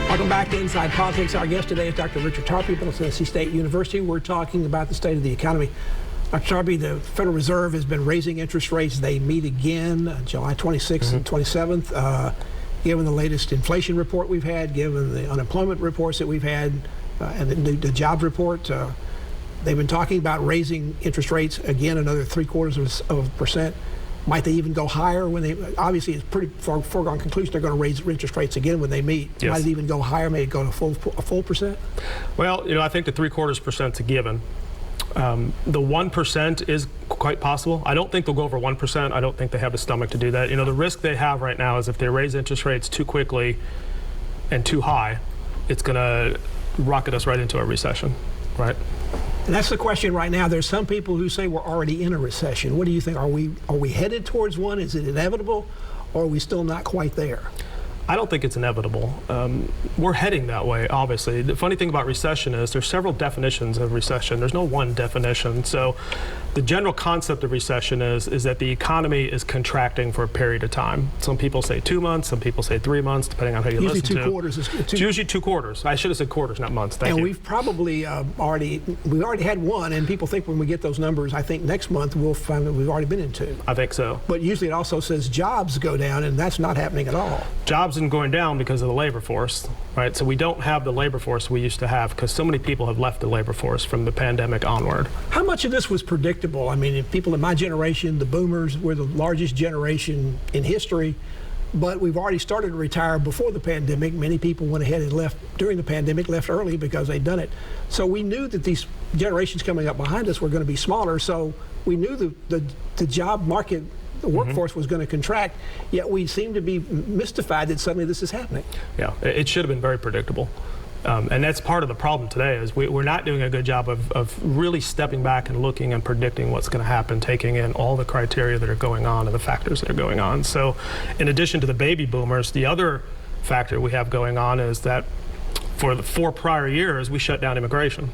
Welcome back to Inside Politics. Our guest today is Dr. Richard Tarpey from Tennessee State University. We're talking about the state of the economy. Dr. Tarpey, the Federal Reserve has been raising interest rates. They meet again July 26th and 27th. Given the latest inflation report we've had, given the unemployment reports that we've had, and the jobs report, they've been talking about raising interest rates again another 0.75%. Might they even go higher when they, obviously it's pretty foregone conclusion they're going to raise interest rates again when they meet. Yes. Might it even go higher, may it go to a full percent? Well, I think the 0.75% is a given. The 1% is quite possible. I don't think they'll go over 1%. I don't think they have the stomach to do that. The risk they have right now is if they raise interest rates too quickly and too high, it's going to rocket us right into a recession, right? And that's the question right now. There's some people who say we're already in a recession. What do you think? Are we headed towards one? Is it inevitable, or are we still not quite there? I don't think it's inevitable. We're heading that way, obviously. The funny thing about recession is there's several definitions of recession. There's no one definition. So the general concept of recession is that the economy is contracting for a period of time. Some people say 2 months, some people say 3 months, depending on how you listen to. Usually 2 quarters. It's usually 2 quarters. I should have said quarters, not months. Thank you. And we've probably already had one, and people think when we get those numbers, I think next month we'll find that we've already been in 2. I think so. But usually it also says jobs go down, and that's not happening at all. Jobs isn't going down because of the labor force, right? So we don't have the labor force we used to have because so many people have left the labor force from the pandemic onward. How much of this was predictable? I mean, if people in my generation, the boomers, were the largest generation in history, but we've already started to retire before the pandemic. Many people went ahead and left during the pandemic, left early because they'd done it. So we knew that these generations coming up behind us were going to be smaller, so we knew the job market, the workforce was going to contract, yet we seem to be mystified that suddenly this is happening. Yeah, it should have been very predictable. And that's part of the problem today is we're not doing a good job of really stepping back and looking and predicting what's going to happen, taking in all the criteria that are going on and the factors that are going on. So in addition to the baby boomers, the other factor we have going on is that for the 4 prior years, we shut down immigration.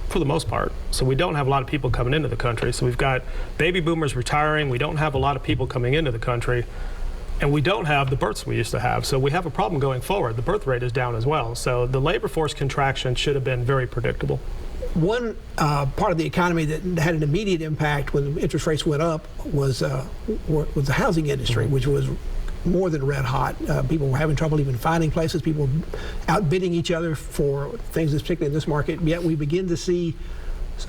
For the most part. So we don't have a lot of people coming into the country. So we've got baby boomers retiring. We don't have a lot of people coming into the country. And we don't have the births we used to have. So we have a problem going forward. The birth rate is down as well. So the labor force contraction should have been very predictable. One part of the economy that had an immediate impact when interest rates went up was the housing industry, which was more than red hot. People were having trouble even finding places. People were outbidding each other for things, particularly in this market. Yet we begin to see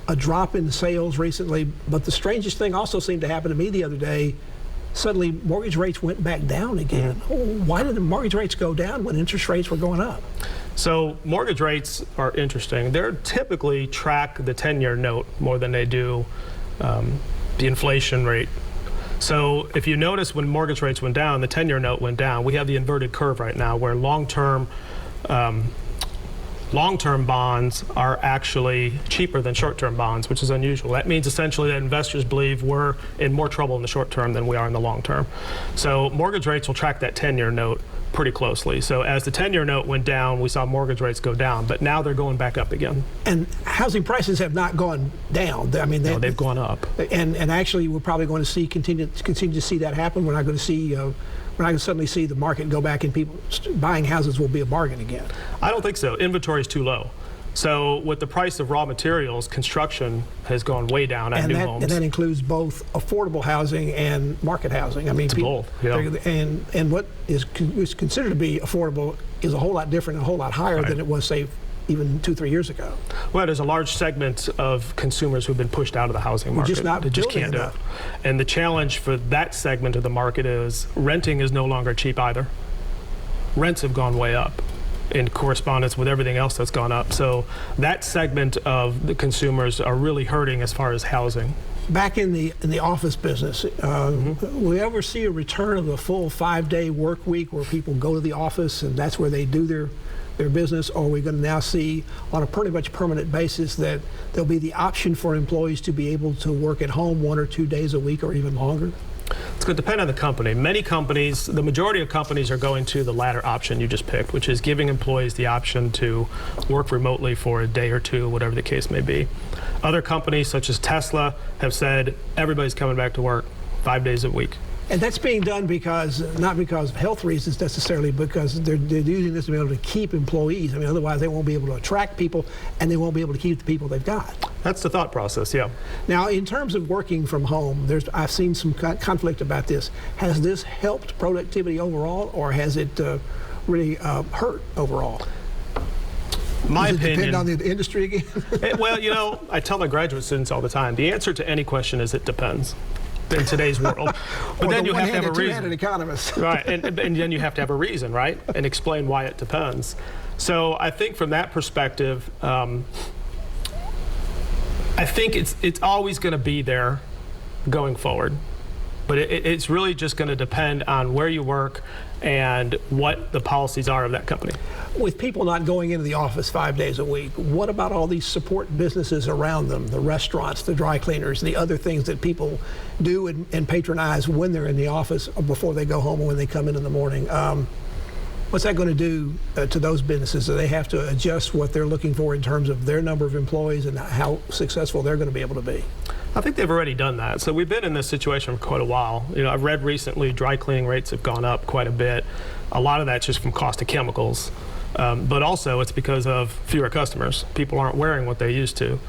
a drop in sales recently. But the strangest thing also seemed to happen to me the other day. Suddenly, mortgage rates went back down again. Why did the mortgage rates go down when interest rates were going up? So mortgage rates are interesting. They're typically track the 10-year note more than they do the inflation rate. So if you notice when mortgage rates went down, the 10-year note went down. We have the inverted curve right now where long-term bonds are actually cheaper than short-term bonds, which is unusual. That means essentially that investors believe we're in more trouble in the short term than we are in the long term. So mortgage rates will track that 10-year note pretty closely. So as the 10-year note went down, we saw mortgage rates go down, but now they're going back up again. And housing prices have not gone down. I mean, they've gone up. And actually, we're probably going to continue to see that happen. We're not going to see. We're not going to suddenly see the market go back and people buying houses will be a bargain again. I don't think so. Inventory is too low. So with the price of raw materials, construction has gone way down at new homes. And that includes both affordable housing and market housing. I mean, both. Yeah. And what is considered to be affordable is a whole lot different, a whole lot higher than it was, say, even 2-3 years ago. Well, there's a large segment of consumers who've been pushed out of the housing market. They just can't do it. And the challenge for that segment of the market is renting is no longer cheap either. Rents have gone way up in correspondence with everything else that's gone up. So that segment of the consumers are really hurting as far as housing. Back in the office business, will we ever see a return of the full 5-day work week where people go to the office and that's where they do their business? Or are we going to now see on a pretty much permanent basis that there'll be the option for employees to be able to work at home 1 or 2 days a week or even longer? It's going to depend on the company. Many companies, the majority of companies are going to the latter option you just picked, which is giving employees the option to work remotely for a day or two, whatever the case may be. Other companies, such as Tesla, have said everybody's coming back to work 5 days a week. And that's being done because, not because of health reasons necessarily, because they're using this to be able to keep employees. I mean, otherwise they won't be able to attract people and they won't be able to keep the people they've got. That's the thought process, yeah. Now, in terms of working from home, I've seen some conflict about this. Has this helped productivity overall, or has it really hurt overall? My Does it opinion. depend on the industry again? Well, you know, I tell my graduate students all the time, the answer to any question is it depends in today's world. But then you have to have a reason. Two-handed economist. Right, and then you have to have a reason, right? And explain why it depends. So I think from that perspective, I think it's always going to be there going forward. But it's really just going to depend on where you work and what the policies are of that company. With people not going into the office 5 days a week, what about all these support businesses around them, the restaurants, the dry cleaners, the other things that people do and patronize when they're in the office or before they go home or when they come in the morning? What's that going to do to those businesses? Do they have to adjust what they're looking for in terms of their number of employees and how successful they're going to be able to be? I think they've already done that. So we've been in this situation for quite a while. You know, I've read recently dry cleaning rates have gone up quite a bit. A lot of that's just from cost of chemicals, but also it's because of fewer customers. People aren't wearing what they used to,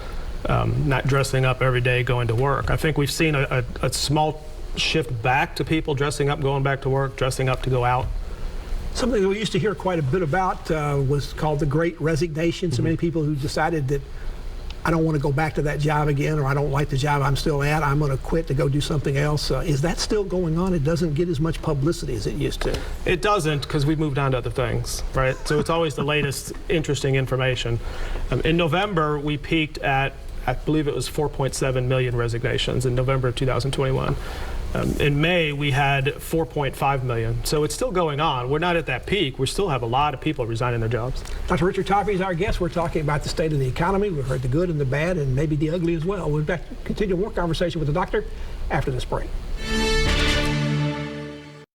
not dressing up every day going to work. I think we've seen a small shift back to people dressing up, going back to work, dressing up to go out. Something that we used to hear quite a bit about was called the Great Resignation. So many people who decided that I don't want to go back to that job again, or I don't like the job I'm still at, I'm going to quit to go do something else. Is that still going on? It doesn't get as much publicity as it used to. It doesn't, because we've moved on to other things, right? So it's always the latest interesting information. In November, we peaked at, I believe it was 4.7 million resignations in November of 2021. In May, we had 4.5 million. So it's still going on. We're not at that peak. We still have a lot of people resigning their jobs. Dr. Richard Tarpey is our guest. We're talking about the state of the economy. We've heard the good and the bad and maybe the ugly as well. We'll continue more conversation with the doctor after this break.